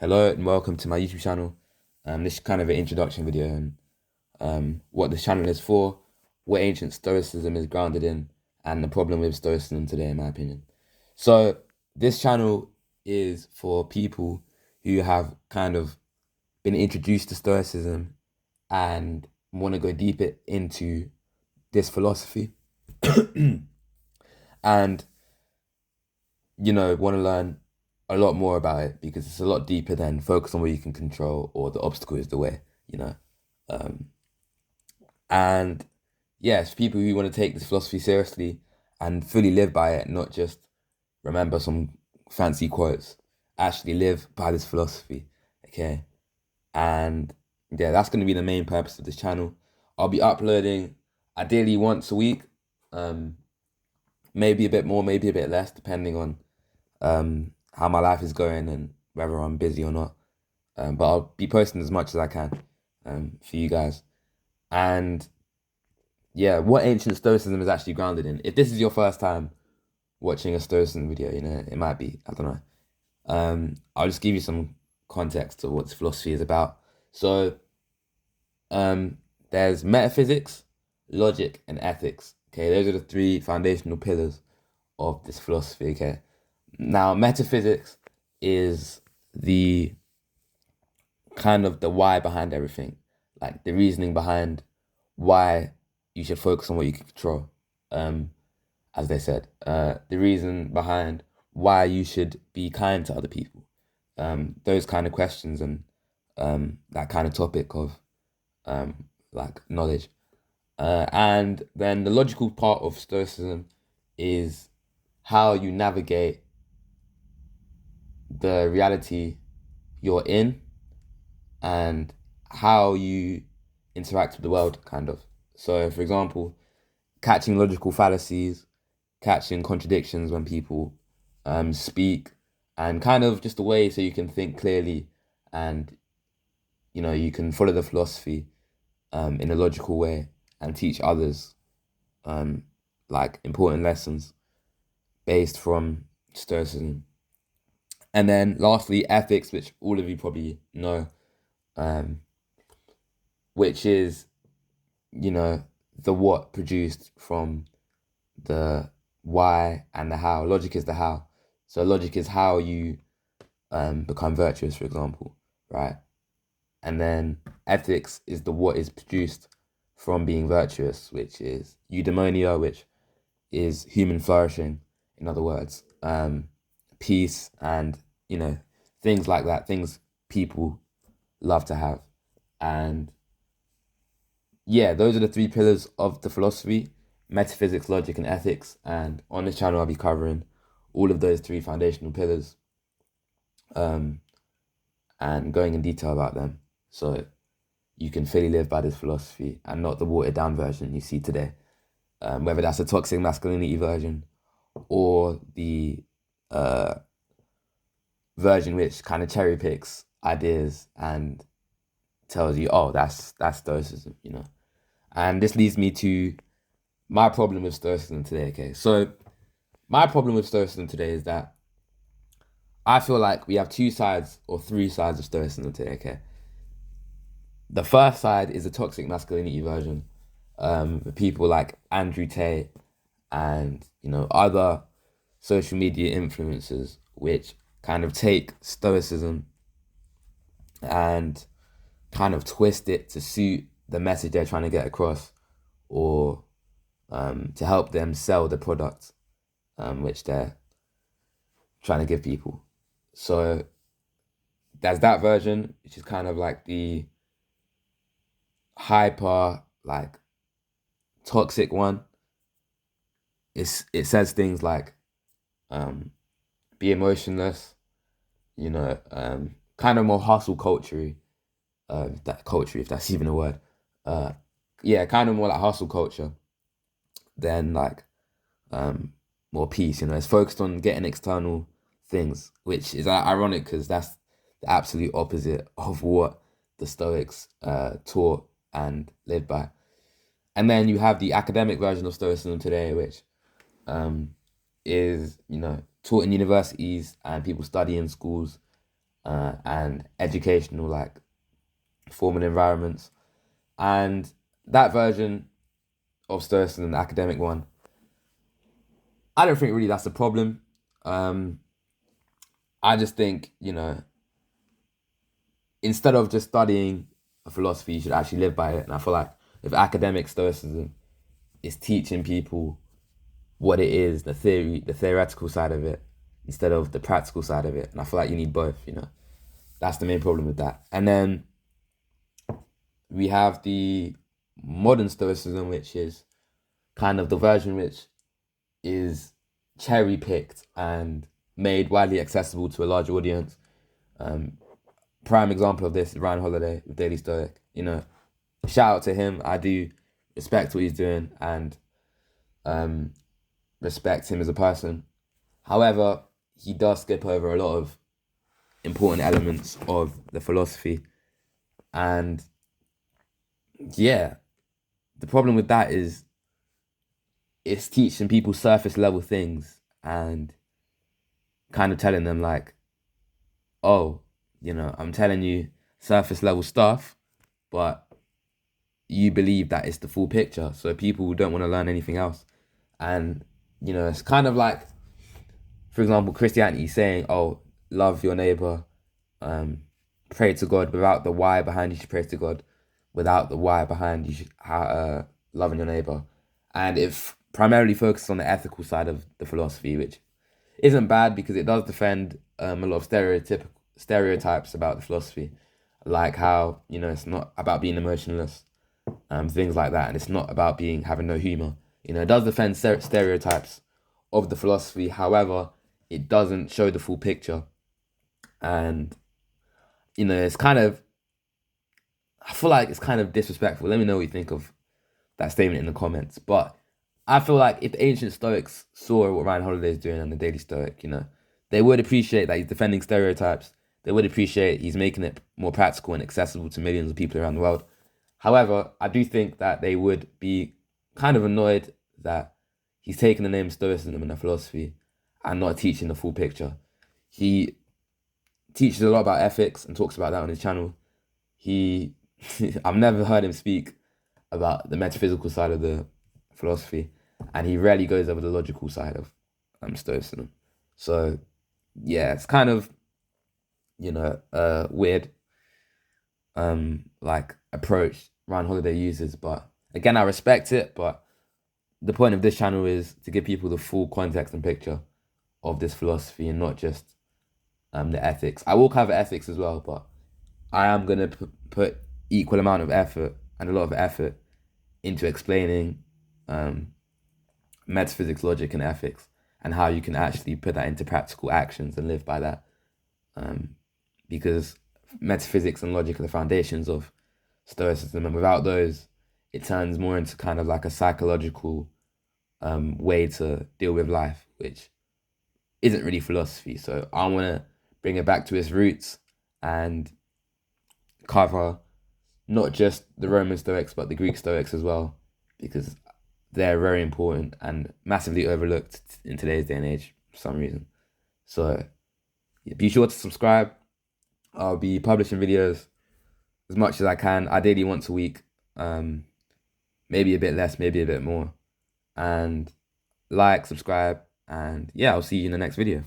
Hello and welcome to my YouTube channel. This is kind of an introduction video and what this channel is for, what ancient Stoicism is grounded in, and the problem with Stoicism today, in my opinion. So this channel is for people who have kind of been introduced to Stoicism and want to go deeper into this philosophy and want to learn a lot more about it because it's a lot deeper than focus on what you can control or the obstacle is the way, you know. Um, and yes, people who want to take this philosophy seriously and fully live by it, not just remember some fancy quotes, actually live by this philosophy, okay? And yeah, that's going to be the main purpose of this channel. I'll be uploading ideally once a week, um, maybe a bit more, maybe a bit less, depending on how my life is going and whether I'm busy or not. But I'll be posting as much as I can for you guys. And yeah, what ancient Stoicism is actually grounded in. If this is your first time watching a Stoicism video, it might be, I don't know. I'll just give you some context to what this philosophy is about. So, there's metaphysics, logic, and ethics. Okay, those are the three foundational pillars of this philosophy. Okay, now metaphysics is the kind of the why behind everything, like the reasoning behind why you should focus on what you can control. As they said, the reason behind why you should be kind to other people. Those kind of questions and that kind of topic of like knowledge. And then the logical part of Stoicism is how you navigate the reality you're in and how you interact with the world, kind of. So, for example, catching logical fallacies, catching contradictions when people speak, and kind of just a way so you can think clearly and you can follow the philosophy in a logical way and teach others um, like important lessons based from Stoicism. And then lastly, ethics, which all of you probably know, um, which is, you know, the what produced from the why and the how. Logic is the how. So logic is how you become virtuous, for example, right? And then ethics is the what is produced from being virtuous, which is eudaimonia, which is human flourishing, in other words, peace and, you know, things like that, things people love to have. And yeah, those are the three pillars of the philosophy: metaphysics, logic, and ethics. And on this channel, I'll be covering all of those three foundational pillars um, and going in detail about them. So you can fully live by this philosophy and not the watered down version you see today. Whether that's a toxic masculinity version or the uh, version which kind of cherry picks ideas and tells you, oh, that's stoicism, you know. And this leads me to my problem with stoicism today. Okay, so my problem with stoicism today is that I feel like we have two sides or three sides of stoicism today. Okay, the first side is the toxic masculinity version. People like Andrew Tate and other social media influencers, which kind of take stoicism and kind of twist it to suit the message they're trying to get across, or to help them sell the product which they're trying to give people. So there's that version, which is kind of like the hyper, like toxic one. It says things like be emotionless, kind of more hustle culture, that culture, if that's even a word. Uh, yeah, kind of more like hustle culture than like more peace. It's focused on getting external things, which is ironic because that's the absolute opposite of what the Stoics taught and lived by. And then you have the academic version of Stoicism today, which is taught in universities and people study in schools, and educational, like formal environments. And that version of Stoicism, the academic one, I don't think really that's a problem. Um, I just think, instead of just studying a philosophy, you should actually live by it. And I feel like with academic Stoicism, it's teaching people what it is, the theoretical side of it, instead of the practical side of it. And I feel like you need both. That's the main problem with that. And then we have the modern Stoicism, which is kind of the version which is cherry picked and made widely accessible to a large audience. Prime example of this is Ryan Holiday with Daily Stoic. Shout out to him. I do respect what he's doing and respect him as a person. However, he does skip over a lot of important elements of the philosophy. And yeah, the problem with that is it's teaching people surface level things and kind of telling them like, oh, I'm telling you surface level stuff, but you believe that it's the full picture. So people don't want to learn anything else. And, it's kind of like, for example, Christianity saying, oh, love your neighbor, pray to God without the why behind you should pray to God, without the why behind you should loving your neighbor. And it primarily focuses on the ethical side of the philosophy, which isn't bad because it does defend a lot of stereotypes about the philosophy, like how it's not about being emotionless, things like that, and it's not about having no humor. It does defend stereotypes of the philosophy. However, it doesn't show the full picture, and it's kind of, I feel like it's kind of disrespectful. Let me know what you think of that statement in the comments. But I feel like if the ancient Stoics saw what Ryan Holiday is doing on the Daily Stoic, they would appreciate that he's defending stereotypes. They would appreciate he's making it more practical and accessible to millions of people around the world. However, I do think that they would be kind of annoyed that he's taking the name Stoicism and a philosophy and not teaching the full picture. He teaches a lot about ethics and talks about that on his channel. I've never heard him speak about the metaphysical side of the philosophy, and he rarely goes over the logical side of Stoicism. So yeah, it's kind of weird like approach Ryan Holiday uses, but again, I respect it. But the point of this channel is to give people the full context and picture of this philosophy and not just the ethics. I will cover ethics as well, but I am gonna put equal amount of effort and a lot of effort into explaining metaphysics, logic, and ethics, and how you can actually put that into practical actions and live by that. Because metaphysics and logic are the foundations of Stoicism, and without those, it turns more into kind of like a psychological way to deal with life, which isn't really philosophy. So I want to bring it back to its roots and cover not just the Roman Stoics, but the Greek Stoics as well, because they're very important and massively overlooked in today's day and age for some reason. So yeah, be sure to subscribe. I'll be publishing videos as much as I can, ideally once a week, maybe a bit less, maybe a bit more. And like, subscribe, and yeah, I'll see you in the next video.